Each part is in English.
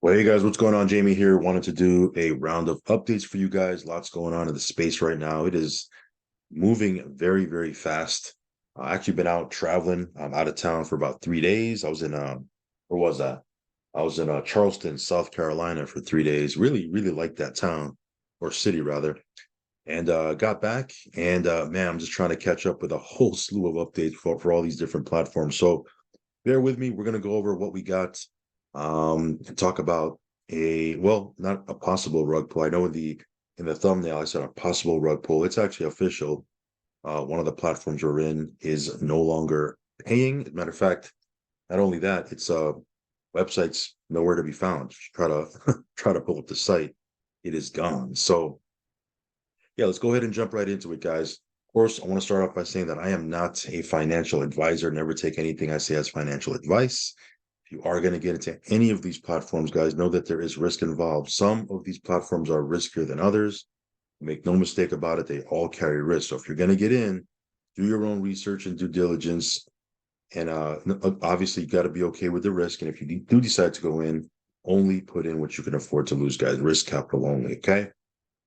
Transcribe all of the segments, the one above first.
Well, hey guys, what's going on? Jamie here. Wanted to do a round of updates for you guys. Lots going on in the space right now. It is moving very, very fast. I actually been out traveling. I'm out of town for about 3 days. I was in where was that? I was in Charleston, South Carolina for 3 days. Really, really liked that town or city rather. And got back and man, I'm just trying to catch up with a whole slew of updates for all these different platforms. So bear with me. We're going to go over what we got. Talk about not a possible rug pull. I know in the thumbnail I said a possible rug pull. It's actually official. One of the platforms we're in is no longer paying. As a matter of fact, not only that, it's website's nowhere to be found. Try to try to pull up the site, it is gone. So yeah, let's go ahead and jump right into it, guys. Of course, I want to start off by saying that I am not a financial advisor. Never take anything I say as financial advice. If you are going to get into any of these platforms, guys, know that there is risk involved. Some of these platforms are riskier than others. Make no mistake about it, they all carry risk. So if you're going to get in, do your own research and due diligence. And obviously, you got to be okay with the risk. And if you do decide to go in, only put in what you can afford to lose, guys. Risk capital only. Okay.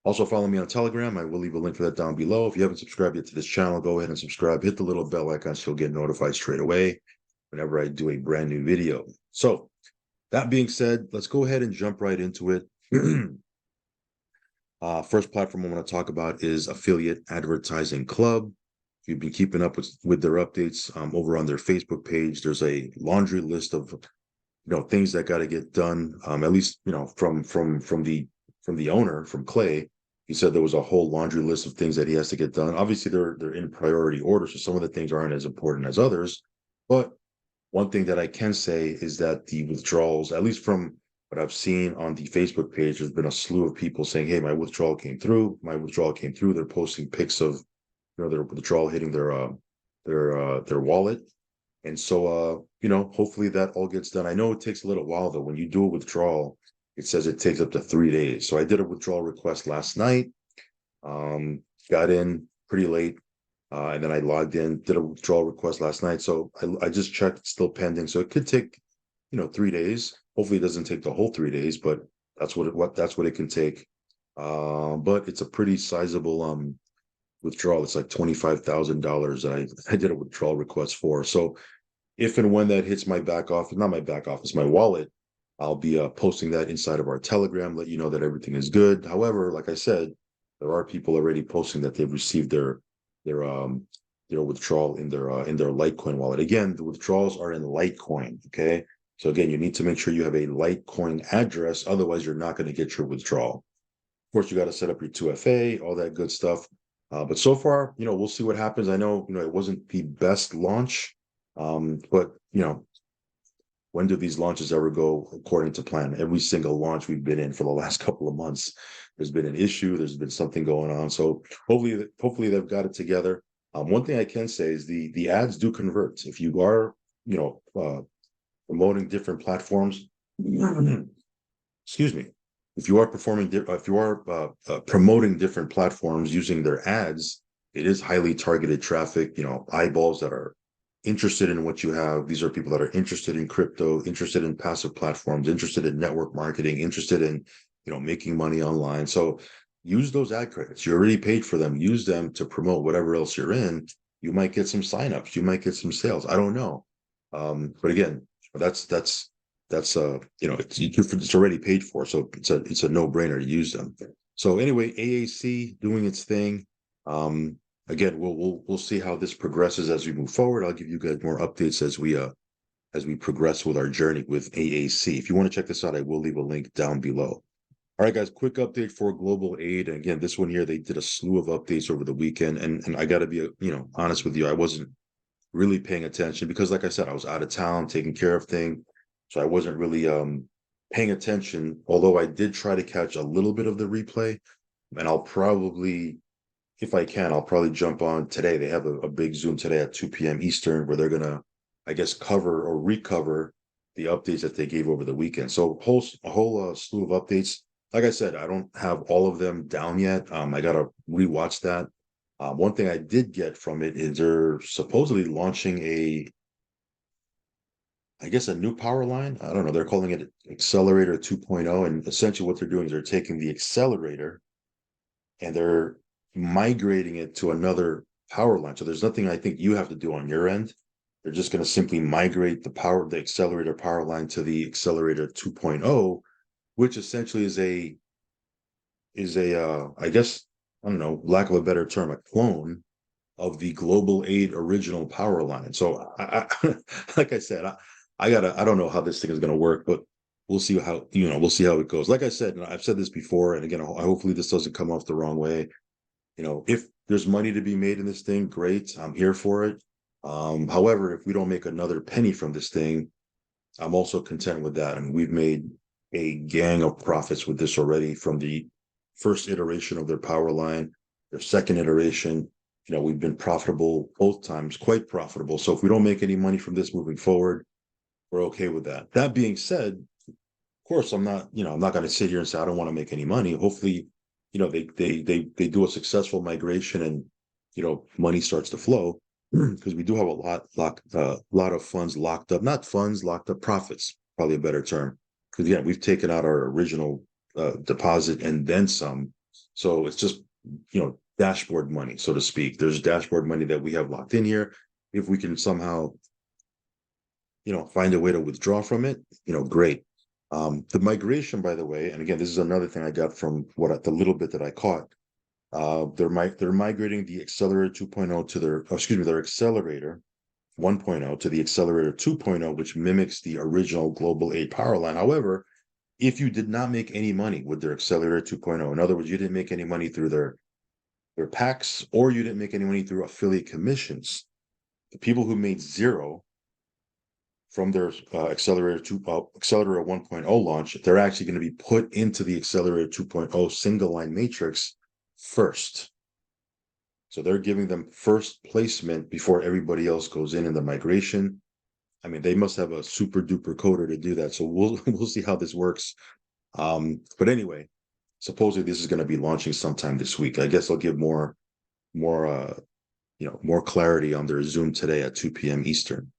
Also, follow me on Telegram. I will leave a link for that down below. If you haven't subscribed yet to this channel, go ahead and subscribe. Hit the little bell icon so you'll get notified straight away whenever I do a brand new video. So, that being said, let's go ahead and jump right into it. First platform I want to talk about is Affiliate Advertising Club. If you've been keeping up with their updates over on their Facebook page, there's a laundry list of things that got to get done. At least from the owner, from Clay. He said there was a whole laundry list of things that he has to get done. Obviously, they're in priority order, so some of the things aren't as important as others. But one thing that I can say is that the withdrawals, at least from what I've seen on the Facebook page, there's been a slew of people saying, "Hey, my withdrawal came through. My withdrawal came through." They're posting pics of their withdrawal hitting their wallet. And so, hopefully that all gets done. I know it takes a little while though. When you do a withdrawal, it says it takes up to 3 days. So I did a withdrawal request last night. Got in pretty late, and then I logged in, did a withdrawal request last night. So I just checked, it's still pending. So it could take, 3 days. Hopefully, it doesn't take the whole 3 days, but that's what it can take. But it's a pretty sizable withdrawal. It's like $25,000 that I did a withdrawal request for. So if and when that hits my back office, not my back office, my wallet, I'll be posting that inside of our Telegram, let you know that everything is good. However, like I said, there are people already posting that they've received their um their withdrawal in their Litecoin wallet. Again, the withdrawals are in Litecoin. Okay. So again, you need to make sure you have a Litecoin address, otherwise you're not going to get your withdrawal. Of course, you got to set up your 2FA, all that good stuff. But so far, we'll see what happens. I know, it wasn't the best launch, but when do these launches ever go according to plan? Every single launch we've been in for the last couple of months, there's been an issue. There's been something going on. So hopefully they've got it together. One thing I can say is the ads do convert. If you are, promoting different platforms, excuse me, if you are promoting different platforms using their ads, it is highly targeted traffic. Eyeballs that are interested in what you have. These are people that are interested in crypto, interested in passive platforms, interested in network marketing, interested in, making money online. So use those ad credits. You already paid for them. Use them to promote whatever else you're in. You might get some signups. You might get some sales. I don't know. But again, it's already paid for. So it's a no-brainer to use them. So anyway, AAC doing its thing. Again, we'll see how this progresses as we move forward. I'll give you guys more updates as we progress with our journey with AAC. If you want to check this out, I will leave a link down below. All right, guys, quick update for global aid. And again, this one here, they did a slew of updates over the weekend. And I got to be, honest with you, I wasn't really paying attention because, like I said, I was out of town taking care of things. So I wasn't really paying attention, although I did try to catch a little bit of the replay. And I'll probably, if I can, I'll probably jump on today. They have a big Zoom today at 2 p.m. Eastern where they're going to, I guess, cover or recover the updates that they gave over the weekend. So a whole slew of updates. Like I said, I don't have all of them down yet. I got to rewatch that. One thing I did get from it is they're supposedly launching I guess, a new power line. I don't know. They're calling it Accelerator 2.0. And essentially what they're doing is they're taking the accelerator and they're migrating it to another power line. So there's nothing I think you have to do on your end. They're just going to simply migrate the accelerator power line to the Accelerator 2.0, which essentially is a I guess, I don't know, lack of a better term, a clone of the Global Aid original power line. So like I said, I don't know how this thing is going to work, but we'll see we'll see how it goes. Like I said, and I've said this before, and again, hopefully this doesn't come off the wrong way. If there's money to be made in this thing, great, I'm here for it. However, if we don't make another penny from this thing, I'm also content with that. I mean, we've made a gang of profits with this already from the first iteration of their power line, their second iteration. We've been profitable both times, quite profitable. So if we don't make any money from this moving forward, we're okay with that. That being said, of course, I'm not going to sit here and say I don't want to make any money. Hopefully, they do a successful migration and money starts to flow because we do have a lot of funds locked up, not funds locked up, profits, probably a better term. Because again, we've taken out our original deposit and then some. So it's just, dashboard money, so to speak. There's dashboard money that we have locked in here. If we can somehow, find a way to withdraw from it, great. The migration, by the way, and again, this is another thing I got from the little bit that I caught. They're migrating the Accelerator 2.0 to their Accelerator 1.0 to the Accelerator 2.0, which mimics the original Global Aid power line. However, if you did not make any money with their Accelerator 2.0, in other words, you didn't make any money through their packs, or you didn't make any money through affiliate commissions, the people who made zero from their Accelerator 1.0 launch, they're actually going to be put into the Accelerator 2.0 single line matrix first. So they're giving them first placement before everybody else goes in the migration. I mean, they must have a super duper coder to do that. So we'll see how this works. But anyway, supposedly this is going to be launching sometime this week. I guess I'll give more clarity on their Zoom today at 2 p.m. Eastern.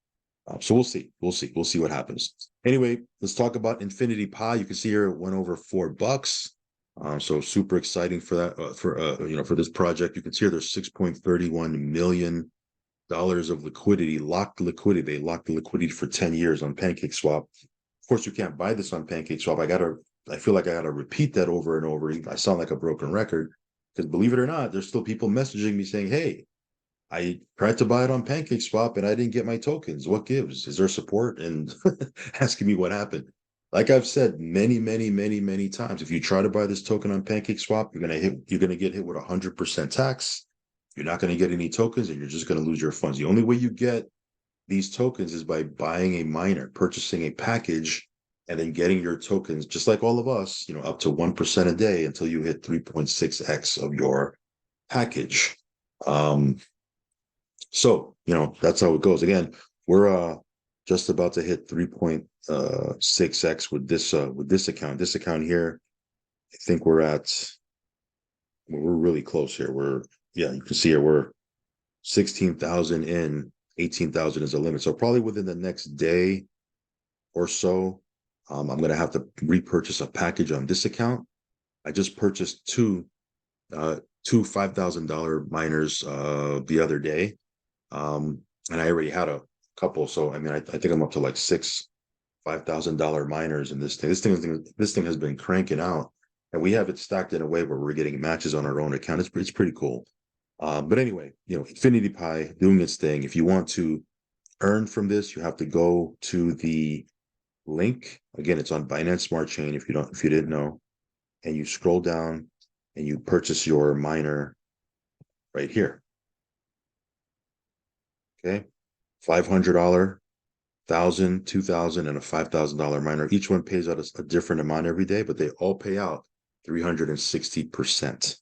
So we'll see what happens. Anyway, let's talk about Infinity Pi. You can see here it went over $4. So super exciting for that, for this project. You can see here there's $6.31 million of liquidity, locked liquidity. They locked the liquidity for 10 years on PancakeSwap. Of course, you can't buy this on PancakeSwap. I feel like I gotta repeat that over and over. I sound like a broken record because, believe it or not, there's still people messaging me saying, "Hey, I tried to buy it on PancakeSwap and I didn't get my tokens. What gives? Is there support?" And asking me what happened. Like I've said many, many, many, many times, if you try to buy this token on PancakeSwap, you're gonna get hit with 100% tax. You're not gonna get any tokens, and you're just gonna lose your funds. The only way you get these tokens is by buying a miner, purchasing a package, and then getting your tokens, just like all of us, up to 1% a day until you hit 3.6x of your package. So, that's how it goes. Again, we're just about to hit 3.6x with this account. This account here, I think we're really close here. You can see here we're 16,000 in, 18,000 is the limit. So probably within the next day or so, I'm going to have to repurchase a package on this account. I just purchased two $5,000 miners the other day. And I already had a couple. So, I mean, I think I'm up to like six $5,000 miners in this thing. This thing has been cranking out, and we have it stacked in a way where we're getting matches on our own account. It's pretty cool. But anyway, Infinity Pi doing its thing. If you want to earn from this, you have to go to the link. Again, it's on Binance Smart Chain if you didn't know, and you scroll down and you purchase your miner right here. Okay, $500, $1,000, $2,000, and a $5,000 miner. Each one pays out a different amount every day, but they all pay out 360%.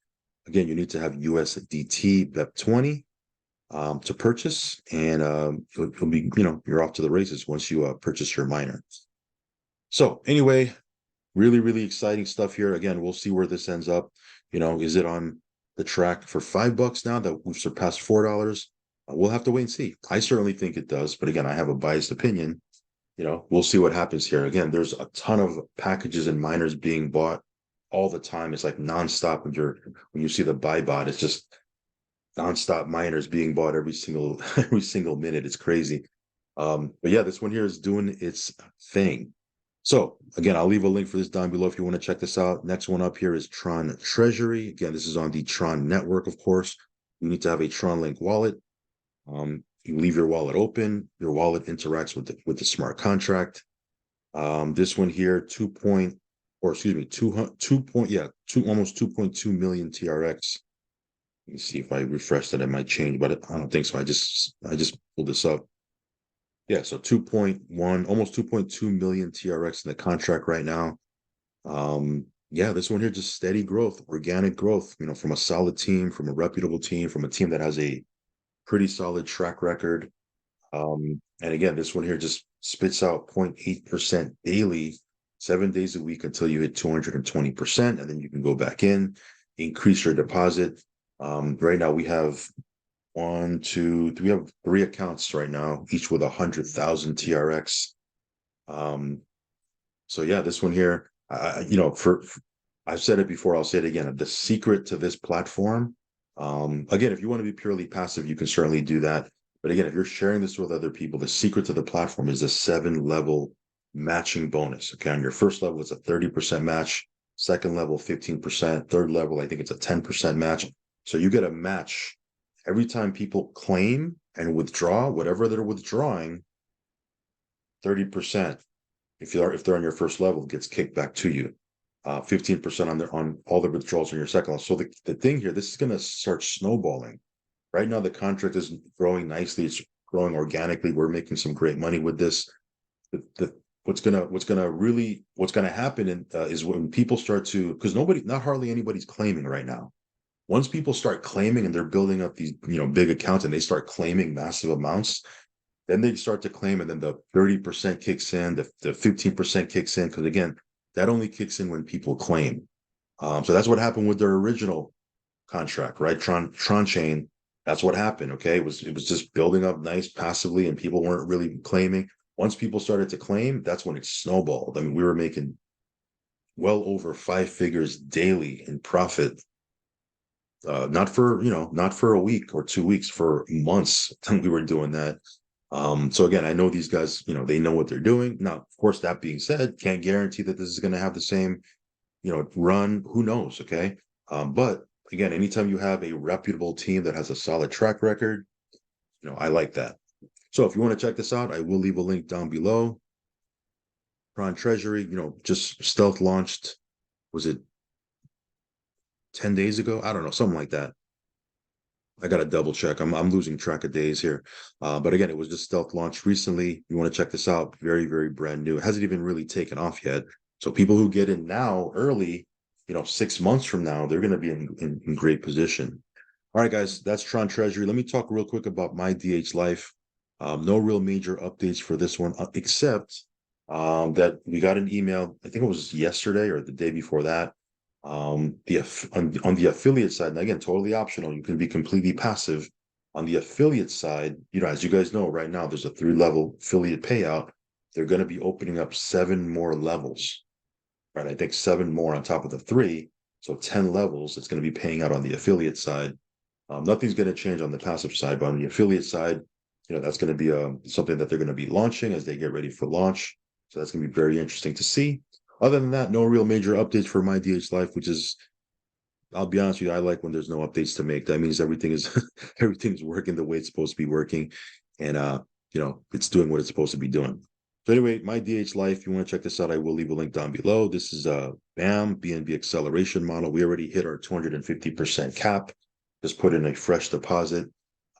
Again, you need to have USDT BEP20 to purchase, and it'll be, you're off to the races once you purchase your miner. So anyway, really, really exciting stuff here. Again, we'll see where this ends up. Is it on the track for $5 now that we've surpassed $4? We'll have to wait and see. I certainly think it does, but again, I have a biased opinion. we'll see what happens here. Again, there's a ton of packages and miners being bought all the time. It's like nonstop. When you see the buy bot, it's just nonstop miners being bought every single every single minute. It's crazy. But yeah, this one here is doing its thing. So again, I'll leave a link for this down below if you want to check this out. Next one up here is Tron Treasury. Again, this is on the Tron network, of course. You need to have a Tron Link wallet. You leave your wallet open. Your wallet interacts with the smart contract. This one here, 2.2 million TRX. Let me see if I refresh that, it might change, but I don't think so. I just pulled this up. Yeah, so 2.1, almost 2.2 million TRX in the contract right now. Yeah, this one here, just steady growth, organic growth, from a solid team, from a reputable team, from a team that has a pretty solid track record. And again, this one here just spits out 0.8% daily, 7 days a week until you hit 220%, and then you can go back in, increase your deposit. Right now we have we have 3 accounts right now, each with 100,000 TRX. So yeah, this one here, I've said it before, I'll say it again. The secret to this platform, again, if you want to be purely passive, you can certainly do that. But again, if you're sharing this with other people, the secret to the platform is a 7-level matching bonus. Okay, on your first level, it's a 30% match. Second level, 15%. Third level, I think it's a 10% match. So you get a match every time people claim and withdraw whatever they're withdrawing. 30%, if they're on your first level, gets kicked back to you. 15% on all the withdrawals on your second level. So the thing here, this is going to start snowballing. Right now, the contract is growing nicely. It's growing organically. We're making some great money with this. What's gonna happen is when people start to, because not hardly anybody's claiming right now. Once people start claiming and they're building up these big accounts and they start claiming massive amounts, then they start to claim, and then the 30% kicks in, the 15% kicks in, because again, that only kicks in when people claim. So that's what happened with their original contract, right? Tron Chain. That's what happened. Okay, it was just building up nice passively, and people weren't really claiming. Once people started to claim, that's when it snowballed. I mean, we were making well over 5 figures daily in profit. Not for a week or 2 weeks, for months we were doing that. So again, I know these guys, they know what they're doing. Now, of course, that being said, can't guarantee that this is going to have the same, run. Who knows? Okay. But again, anytime you have a reputable team that has a solid track record, I like that. So if you want to check this out, I will leave a link down below. Tron Treasury, just stealth launched, was it 10 days ago? I don't know, something like that. I got to double check. I'm losing track of days here. But again, it was just stealth launched recently. You want to check this out. Very, very brand new. It hasn't even really taken off yet. So people who get in now early, 6 months from now, they're going to be in great position. All right, guys, that's Tron Treasury. Let me talk real quick about my DH Life. No real major updates for this one, except that we got an email, I think it was yesterday or the day before that. On the affiliate side, and again, totally optional. You can be completely passive. On the affiliate side, as you guys know, right now there's a 3-level affiliate payout. They're going to be opening up 7 more levels, right? I think 7 more on top of the 3, so 10 levels. It's going to be paying out on the affiliate side. Nothing's going to change on the passive side, but on the affiliate side, that's going to be something that they're going to be launching as they get ready for launch. So that's going to be very interesting to see. Other than that, no real major updates for my DH Life, which is, I'll be honest with you, I like when there's no updates to make. That means everything's working the way it's supposed to be working, and it's doing what it's supposed to be doing. So anyway, my DH Life, if you want to check this out, I will leave a link down below. This is a BNB acceleration model. We already hit our 250% cap. Just put in a fresh deposit.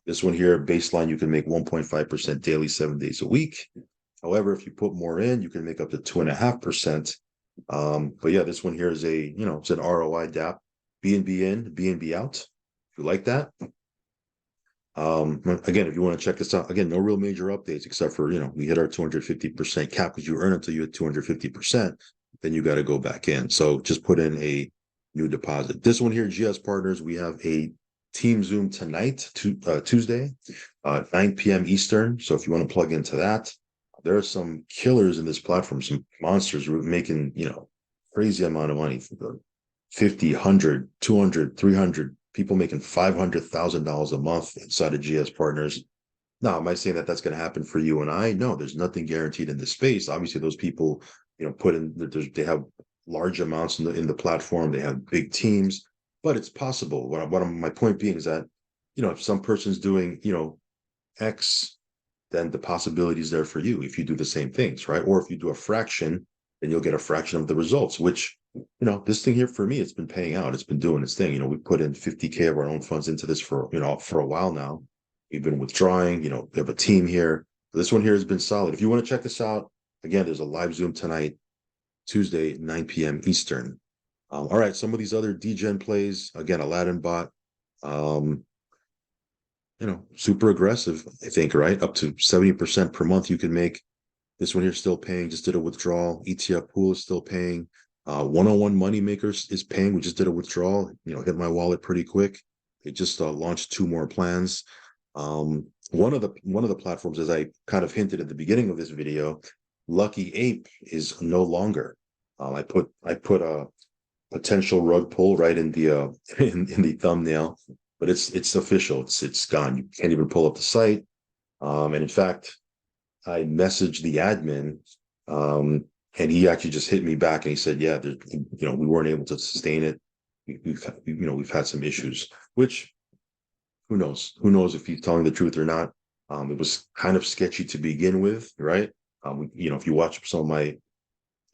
This one here, baseline, you can make 1.5% daily, 7 days a week. However, if you put more in, you can make up to 2.5%. But yeah, this one here is it's an ROI DApp, BNB in, BNB out. If you like that. Again, if you want to check this out, again, no real major updates except for, we hit our 250% cap, because you earn until you hit 250%, then you got to go back in. So just put in a new deposit. This one here, GS Partners, we have a team Zoom tonight, Tuesday, 9 p.m. Eastern. So if you want to plug into that, there are some killers in this platform, some monsters who are making, crazy amount of money for the 50, 100, 200, 300 people making $500,000 a month inside of GS Partners. Now, am I saying that that's going to happen for you and I? No, there's nothing guaranteed in this space. Obviously, those people, put in, they have large amounts in the platform. They have big teams, but it's possible. My point being is that, if some person's doing, X, then the possibility is there for you if you do the same things, right? Or if you do a fraction, then you'll get a fraction of the results, which, this thing here for me, it's been paying out. It's been doing its thing. We put in 50K of our own funds into this for a while now. We've been withdrawing, we have a team here. This one here has been solid. If you want to check this out, again, there's a live Zoom tonight, Tuesday, 9 p.m. Eastern. All right, some of these other degen plays, again, Aladdin bot, super aggressive, I think, right? Up to 70% per month you can make. This one here still paying, just did a withdrawal. ETF pool is still paying. 101 Moneymakers is paying. We just did a withdrawal, hit my wallet pretty quick. They just launched 2 more plans. One of the platforms, as I kind of hinted at the beginning of this video, Lucky Ape is no longer. I put a potential rug pull right in the in the thumbnail, but it's official. It's gone. You can't even pull up the site. And in fact, I messaged the admin, and he actually just hit me back and he said, "Yeah, we weren't able to sustain it. We've had some issues." Which, who knows? Who knows if he's telling the truth or not? It was kind of sketchy to begin with, right? If you watch some of my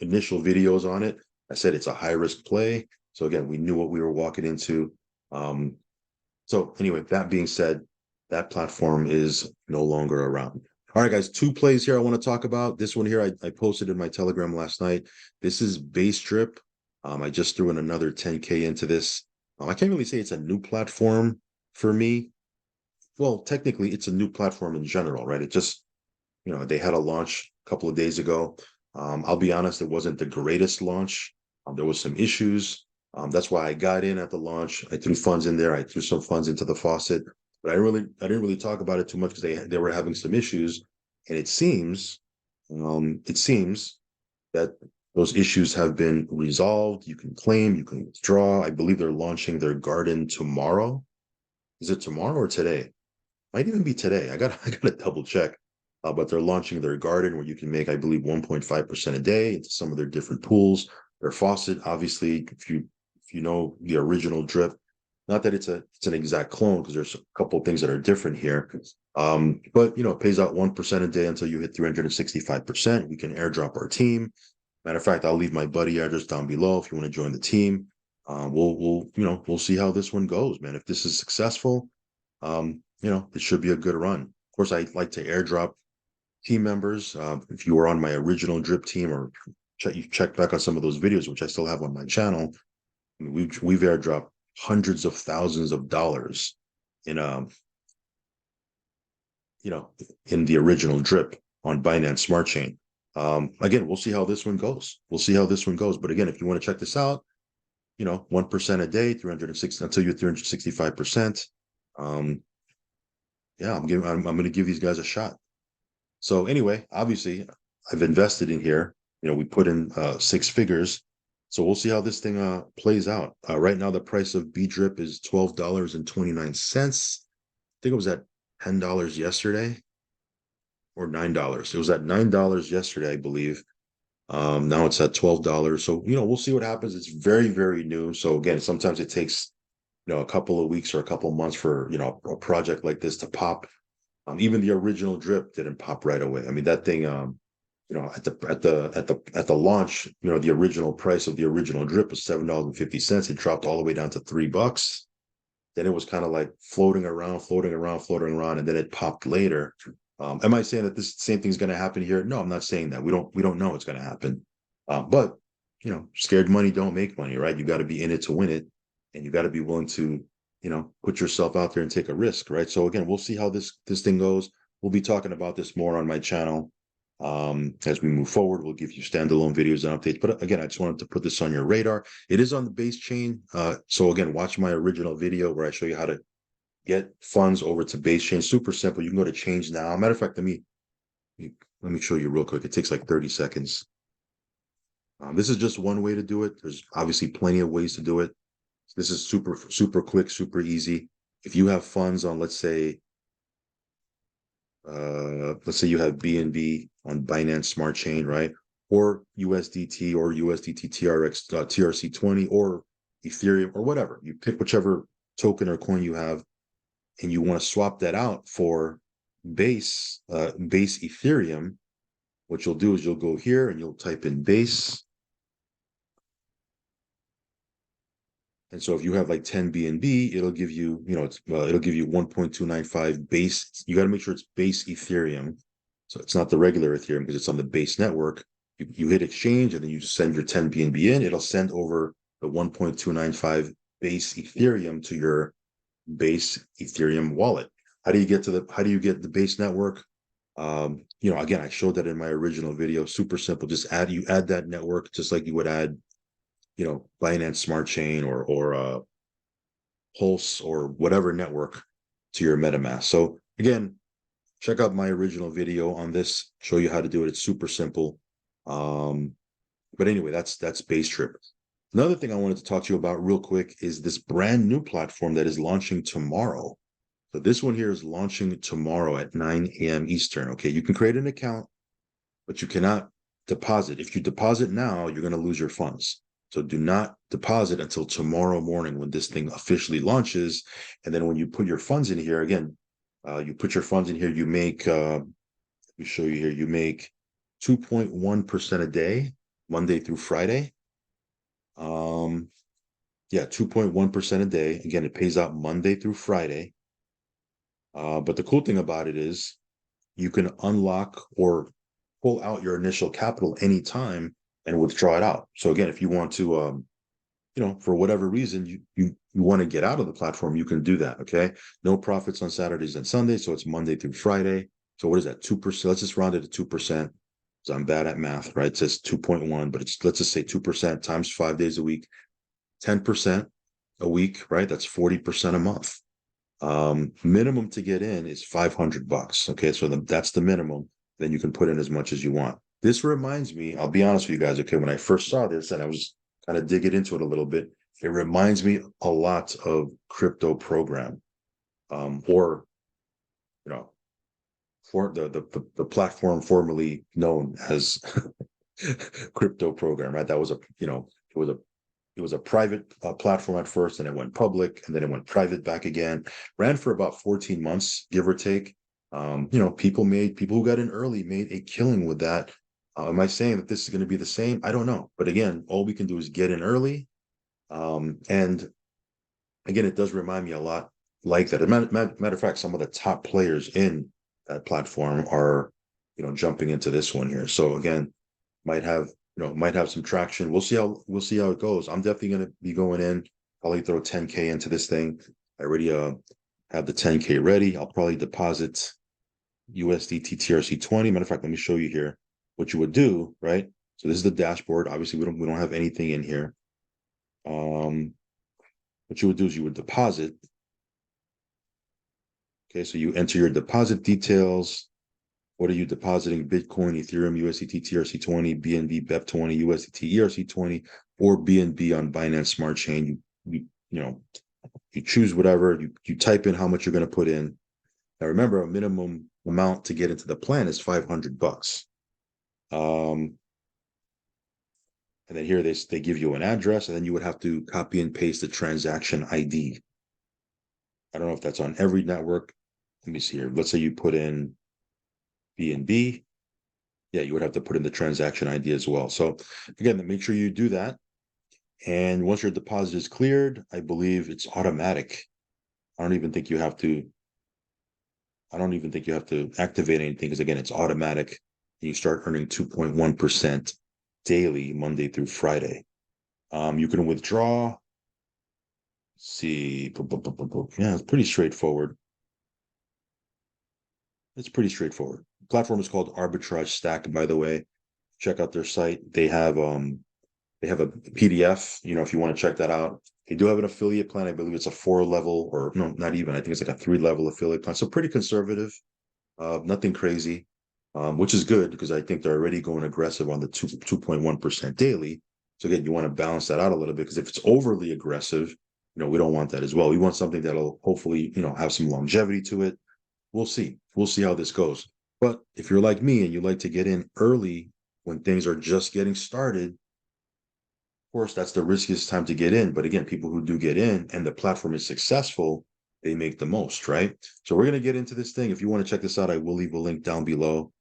initial videos on it, I said it's a high risk play. So again, we knew what we were walking into. So anyway, that being said, that platform is no longer around. All right, guys, 2 plays here I want to talk about. This one here, I posted in my Telegram last night. This is bDrip. I just threw in another 10K into this. I can't really say it's a new platform for me. Well, technically, it's a new platform in general, right? It just, they had a launch a couple of days ago. I'll be honest, it wasn't the greatest launch. There was some issues. That's why I got in at the launch. I threw funds in there. I threw some funds into the Faucet, but I didn't really talk about it too much because they were having some issues, and it seems that those issues have been resolved. You can claim, you can withdraw. I believe they're launching their garden tomorrow. Is it tomorrow or today? Might even be today. I gotta double check. But they're launching their garden where you can make, I believe, 1.5% a day into some of their different pools. Their Faucet, obviously, if you know the original drip, not that it's an exact clone, because there's a couple of things that are different here. But it pays out 1% a day until you hit 365%. We can airdrop our team. Matter of fact, I'll leave my buddy address down below if you want to join the team. We'll see how this one goes, man. If this is successful, it should be a good run. Of course, I like to airdrop team members. If you were on my original drip team, or you check back on some of those videos, which I still have on my channel, we've airdropped hundreds of thousands of dollars in in the original drip on Binance Smart Chain. Again, we'll see how this one goes. But again, if you want to check this out, 1% a day, 360 until you're 365%. Yeah, I'm going to give these guys a shot. So anyway, obviously, I've invested in here. We put in 6 figures. So we'll see how this thing plays out. Right now, the price of bDrip is $12.29. I think it was at $10 yesterday, or $9. It was at $9 yesterday, I believe. Now it's at $12. So, we'll see what happens. It's very, very new. So again, sometimes it takes, a couple of weeks or a couple of months for, a project like this to pop. Even the original drip didn't pop right away. I mean, that thing, at the launch, the original price of the original drip was $7.50. It dropped all the way down to $3. Then it was kind of like floating around, and then it popped later. Am I saying that this same thing is going to happen here? No, I'm not saying that. We don't know what's going to happen. But scared money don't make money, right? You got to be in it to win it, and you got to be willing to put yourself out there and take a risk, right? So again, we'll see how this thing goes. We'll be talking about this more on my channel as we move forward. We'll give you standalone videos and updates. But again, I just wanted to put this on your radar. It is on the base chain. So again, watch my original video where I show you how to get funds over to base chain. Super simple. You can go to change now. Matter of fact, let me Let me show you real quick. It takes like 30 seconds. This is just one way to do it. There's obviously plenty of ways to do it. This is super, super quick, super easy. If you have funds on, let's say you have BNB on Binance Smart Chain, right? Or USDT or USDT TRX, TRC20 or Ethereum or whatever. You pick whichever token or coin you have, and you want to swap that out for base Ethereum. What you'll do is you'll go here and you'll type in base. And so if you have like 10 BNB, it'll give you, it'll give you 1.295 base. You got to make sure it's base Ethereum. So it's not the regular Ethereum because it's on the base network. You hit exchange and then you send your 10 BNB in. It'll send over the 1.295 base Ethereum to your base Ethereum wallet. How do you get the base network? Again, I showed that in my original video. Super simple. Just add that network just like you would add Binance Smart Chain or Pulse or whatever network to your MetaMask. So again, check out my original video on this, show you how to do it. It's super simple. But anyway, that's bDrip. Another thing I wanted to talk to you about real quick is this brand new platform that is launching tomorrow. So this one here is launching tomorrow at 9 a.m. Eastern. Okay, you can create an account, but you cannot deposit. If you deposit now, you're going to lose your funds. So do not deposit until tomorrow morning when this thing officially launches. And then when you put your funds in here, again, you put your funds in here, you make, let me show you here, you make 2.1% a day, Monday through Friday. 2.1% a day. Again, it pays out Monday through Friday. But the cool thing about it is you can unlock or pull out your initial capital anytime and withdraw it out. So again, if you want to, for whatever reason, you want to get out of the platform, you can do that. Okay. No profits on Saturdays and Sundays. So it's Monday through Friday. So what is that? 2%. Let's just round it to 2%. So I'm bad at math, right? It says 2.1, but let's just say 2% times 5 days a week, 10% a week, right? That's 40% a month. Minimum to get in is $500. Okay. So that's the minimum. Then you can put in as much as you want. This reminds me, I'll be honest with you guys, okay, when I first saw this and I was kind of digging into it a little bit, it reminds me a lot of Crypto Program, or, for the platform formerly known as Crypto Program, right? That was it was a private platform at first, and it went public, and then it went private back again. Ran for about 14 months, give or take. People who got in early made a killing with that. Am I saying that this is going to be the same? I don't know. But again, all we can do is get in early. And again, it does remind me a lot like that. As a matter of fact, some of the top players in that platform are, jumping into this one here. So again, might have some traction. We'll see how it goes. I'm definitely going to be going in, probably throw 10K into this thing. I already have the 10K ready. I'll probably deposit USDT TRC20. Matter of fact, let me show you here what you would do, right? So this is the dashboard. Obviously, we don't have anything in here. What you would do is you would deposit. Okay, so you enter your deposit details. What are you depositing? Bitcoin, Ethereum, USDT TRC20, BNB BEP20, USDT ERC20, or BNB on Binance Smart Chain. You choose whatever. You type in how much you're going to put in. Now remember, a minimum amount to get into the plan is $500. And then here they give you an address, and then you would have to copy and paste the transaction ID. I don't know if that's on every network. Let me see here. Let's say you put in BNB. Yeah, you would have to put in the transaction ID as well. So again, make sure you do that. And once your deposit is cleared, I believe it's automatic. I don't even think you have to activate anything because again, it's automatic. You start earning 2.1% daily, Monday through Friday. You can withdraw. See, yeah, it's pretty straightforward. The platform is called Arbitrage Stack, by the way. Check out their site. They have a PDF, if you want to check that out. They do have an affiliate plan. I believe it's a 4-level, or no, not even. I think it's like a 3-level affiliate plan. So pretty conservative, nothing crazy. which is good because I think they're already going aggressive on the 2.1% daily. So again, you want to balance that out a little bit, because if it's overly aggressive, we don't want that as well. We want something that'll hopefully, have some longevity to it. We'll see. We'll see how this goes. But if you're like me and you like to get in early when things are just getting started, of course, that's the riskiest time to get in. But again, people who do get in and the platform is successful, they make the most, right? So we're going to get into this thing. If you want to check this out, I will leave a link down below.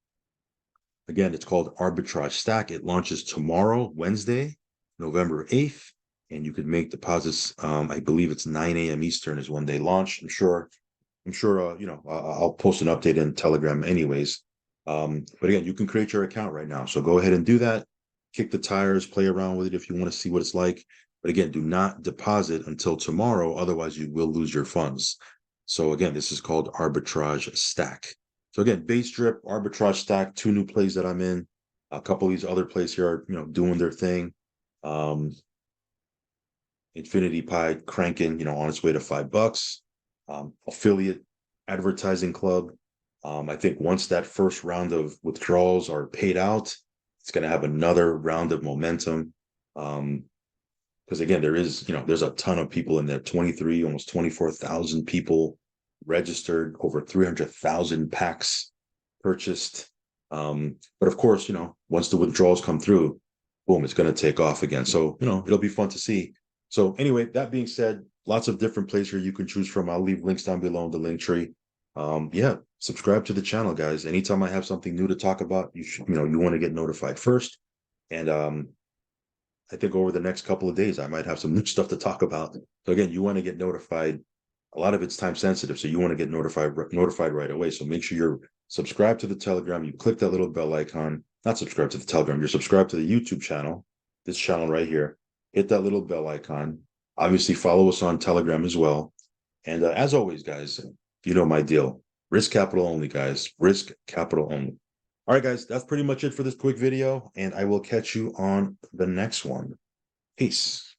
Again, it's called Arbitrage Stack. It launches tomorrow, Wednesday, November 8th, and you could make deposits. I believe it's 9 a.m. Eastern is when they launch. I'm sure, I'll post an update in Telegram anyways. But again, you can create your account right now. So go ahead and do that. Kick the tires, play around with it if you want to see what it's like. But again, do not deposit until tomorrow. Otherwise, you will lose your funds. So again, this is called Arbitrage Stack. So again, bDrip, Arbitrage Stack, 2 new plays that I'm in. A couple of these other plays here are, doing their thing. Infinity Pi cranking, on its way to $5. Affiliate advertising club. I think once that first round of withdrawals are paid out, it's going to have another round of momentum. Because again, there's a ton of people in there, 23, almost 24,000 people registered, over 300,000 packs purchased. But of course, once the withdrawals come through, boom, it's going to take off again. So, it'll be fun to see. So anyway, that being said, lots of different places here you can choose from. I'll leave links down below in the link tree. Yeah, subscribe to the channel, guys. Anytime I have something new to talk about, you want to get notified first. And I think over the next couple of days, I might have some new stuff to talk about. So again, you want to get notified. A lot of it's time sensitive, so you want to get notified right away. So make sure you're subscribed to the Telegram. You click that little bell icon. Not subscribe to the Telegram. You're subscribed to the YouTube channel, this channel right here. Hit that little bell icon. Obviously, follow us on Telegram as well. And as always, guys, you know my deal. Risk capital only, guys. Risk capital only. All right, guys, that's pretty much it for this quick video, and I will catch you on the next one. Peace.